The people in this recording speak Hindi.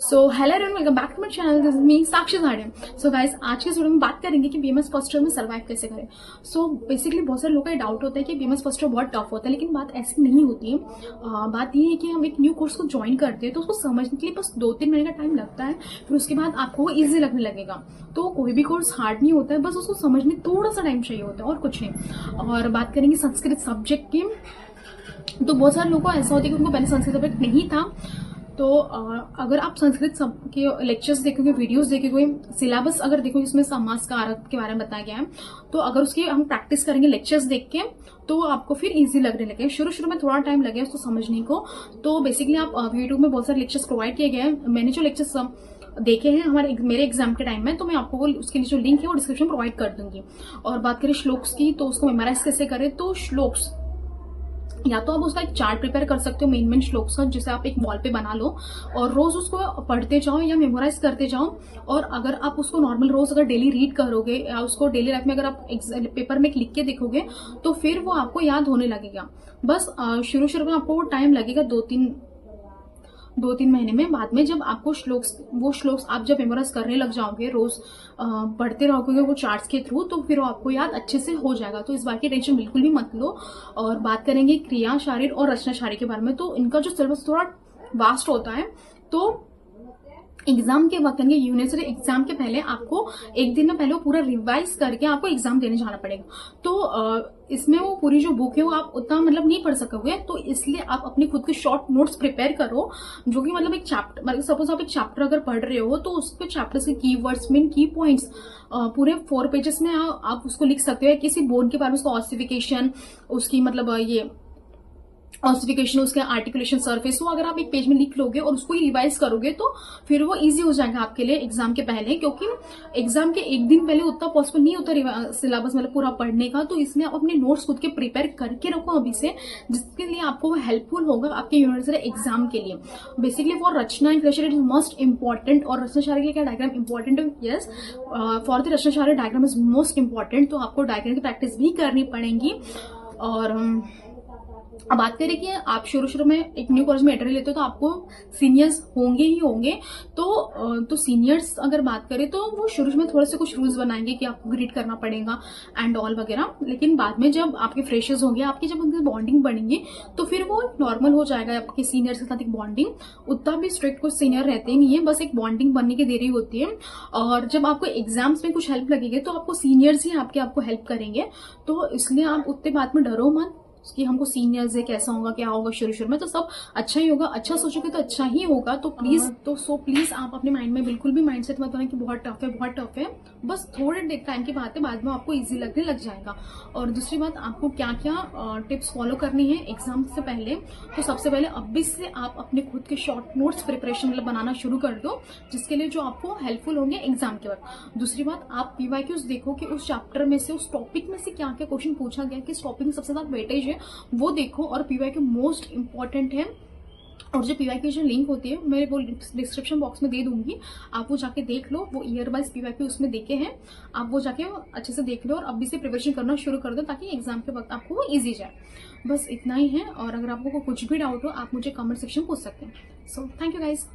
Hello everyone, welcome back to my channel. This is me Sakshi Sade. So guys, आज के वीडियो में बात करेंगे कि बीएमएस फर्स्ट ईयर में सर्वाइव कैसे करें। बेसिकली बहुत सारे लोगों का डाउट होता है कि बीएमएस फर्स्ट ईयर बहुत टफ होता है, लेकिन बात ऐसी नहीं होती है। बात ये है कि हम एक न्यू कोर्स को ज्वाइन करते हैं तो उसको समझने के लिए बस 2-3 महीने का टाइम लगता है, फिर उसके बाद आपको वो ईजी लगने लगेगा। तो कोई भी कोर्स हार्ड नहीं होता है, बस उसको समझने थोड़ा सा टाइम चाहिए होता है और कुछ नहीं। और बात करेंगे संस्कृत सब्जेक्ट की, तो बहुत सारे लोगों को ऐसा होता है कि उनको पहले संस्कृत सब्जेक्ट नहीं था। तो अगर आप संस्कृत के लेक्चर्स देखोगे, वीडियोस देखोगे, सिलेबस अगर देखोगे, इसमें समास का अर्थ के बारे में बताया गया है, तो अगर उसकी हम प्रैक्टिस करेंगे लेक्चर्स देख के, तो आपको फिर इजी लगने लगे। शुरू में थोड़ा टाइम लगे उसको समझने को। तो बेसिकली आप यूट्यूब में बहुत सारे लेक्चर्स प्रोवाइड किए गए हैं। मैंने जो लेक्चर्स देखे हैं मेरे एग्जाम के टाइम में, तो मैं आपको उसके लिए जो लिंक है वो डिस्क्रिप्शन प्रोवाइड कर दूंगी। और बात करें श्लोक्स की, तो उसको मेमोराइज कैसे करें, तो श्लोक्स या तो आप उसका एक चार्ट प्रिपेयर कर सकते हो मेन श्लोक्स का, जिसे आप एक वॉल पे बना लो और रोज उसको पढ़ते जाओ या मेमोराइज करते जाओ। और अगर आप उसको नॉर्मल रोज अगर डेली रीड करोगे या उसको डेली लाइफ में अगर आप पेपर में लिख के देखोगे, तो फिर वो आपको याद होने लगेगा। बस शुरू में आपको वो टाइम लगेगा, 2-3 महीने में। बाद में जब आपको वो श्लोक्स आप जब मेमोराइज करने लग जाओगे, रोज पढ़ते रहोगे वो चार्ट्स के थ्रू, तो फिर वो आपको याद अच्छे से हो जाएगा। तो इस बात की टेंशन बिल्कुल भी मत लो। और बात करेंगे क्रिया शारीर और रचना शारीर के बारे में, तो इनका जो सिलेबस थोड़ा वास्ट होता है। तो एग्जाम के वक्त यानी यूनिवर्सिटी एग्जाम के पहले आपको एक दिन में पहले वो पूरा रिवाइज करके आपको एग्जाम देने जाना पड़ेगा। तो इसमें वो पूरी जो बुक है वो आप उतना नहीं पढ़ सकोगे, तो इसलिए आप अपनी खुद के शॉर्ट नोट्स प्रिपेयर करो, जो कि एक चैप्टर, सपोज आप एक चैप्टर अगर पढ़ रहे हो, तो उसके चैप्टर के कीवर्ड्स मेन की पॉइंट्स पूरे 4 पेजेस में आप उसको लिख सकते हो। किसी बोन के बारे में, उसका ऑसिफिकेशन, उसकी ये ऑसिफिकेशन, उसके आर्टिकुलेशन, सरफेस, वो अगर आप एक पेज में लिख लोगे और उसको ही रिवाइज करोगे, तो फिर वो इजी हो जाएगा आपके लिए एग्जाम के पहले। क्योंकि एग्जाम के एक दिन पहले उतना पॉसिबल नहीं होता सिलेबस पूरा पढ़ने का। तो इसमें आप अपने नोट्स खुद के प्रिपेयर करके रखो अभी से, जिसके लिए आपको हेल्पफुल होगा आपके यूनिवर्सिटी एग्जाम के लिए। Basically for rachana and kriya it is most important. और रचना शारीर के क्या डायग्राम इंपॉर्टेंट है? Yes, for the rachana sharir diagram is most important. तो आपको डायग्राम की प्रैक्टिस भी करनी पड़ेगी। और अब बात करें कि आप शुरू में एक न्यू कॉलेज में एंट्री लेते हो, तो आपको सीनियर्स होंगे ही होंगे। तो सीनियर्स अगर बात करें, तो वो शुरू में थोड़े से कुछ रूल्स बनाएंगे कि आपको ग्रीट करना पड़ेगा एंड ऑल वगैरह। लेकिन बाद में जब आपके फ्रेशर्स होंगे, आपकी जब उनकी बॉन्डिंग बनेगी, तो फिर वो नॉर्मल हो जाएगा आपके सीनियर्स के साथ एक बॉन्डिंग। उतना भी स्ट्रिक्ट कुछ सीनियर रहते ही नहीं है, बस एक बॉन्डिंग बनने की देरी होती है। और जब आपको एग्जाम्स में कुछ हेल्प लगेगी, तो आपको सीनियर्स ही आपको हेल्प करेंगे। तो इसलिए आप उतने बात में डरो मत कि हमको सीनियर्स है, कैसा होगा, क्या होगा। शुरू में तो सब अच्छा ही होगा। अच्छा सोचोगे तो अच्छा ही होगा। तो प्लीज आप अपने माइंड में बिल्कुल भी माइंडसेट मत बनाए कि बहुत टफ है। बस थोड़े टाइम की बात है, बाद में आपको इजी लगने लग जाएगा। और दूसरी बात, आपको क्या क्या टिप्स फॉलो करनी है एग्जाम से पहले, तो सबसे पहले अभी से आप अपने खुद के शॉर्ट नोट्स प्रिपरेशन बनाना शुरू कर दो, जिसके लिए जो आपको हेल्पफुल होंगे एग्जाम के वक्त। दूसरी बात, आप PYQs देखो कि उस चैप्टर में से, उस टॉपिक में से क्या क्या क्वेश्चन पूछा गया, किस टॉपिक में सबसे ज्यादा वेटेज है, वो देखो। और PYQ मोस्ट इंपॉर्टेंट है। और जो PYQ जो लिंक होती है, मैं वो डिस्क्रिप्शन बॉक्स में दे दूंगी, आप वो जाके देख लो। वो ईयर वाइज PYQ उसमें देखे हैं, आप वो जाके अच्छे से देख लो और अभी से प्रिपरेशन करना शुरू कर दो, ताकि एग्जाम के वक्त आपको वो ईजी जाए। बस इतना ही है। और अगर आपको कुछ भी डाउट हो, आप मुझे कमेंट सेक्शन में पूछ सकते हैं। So thank you guys.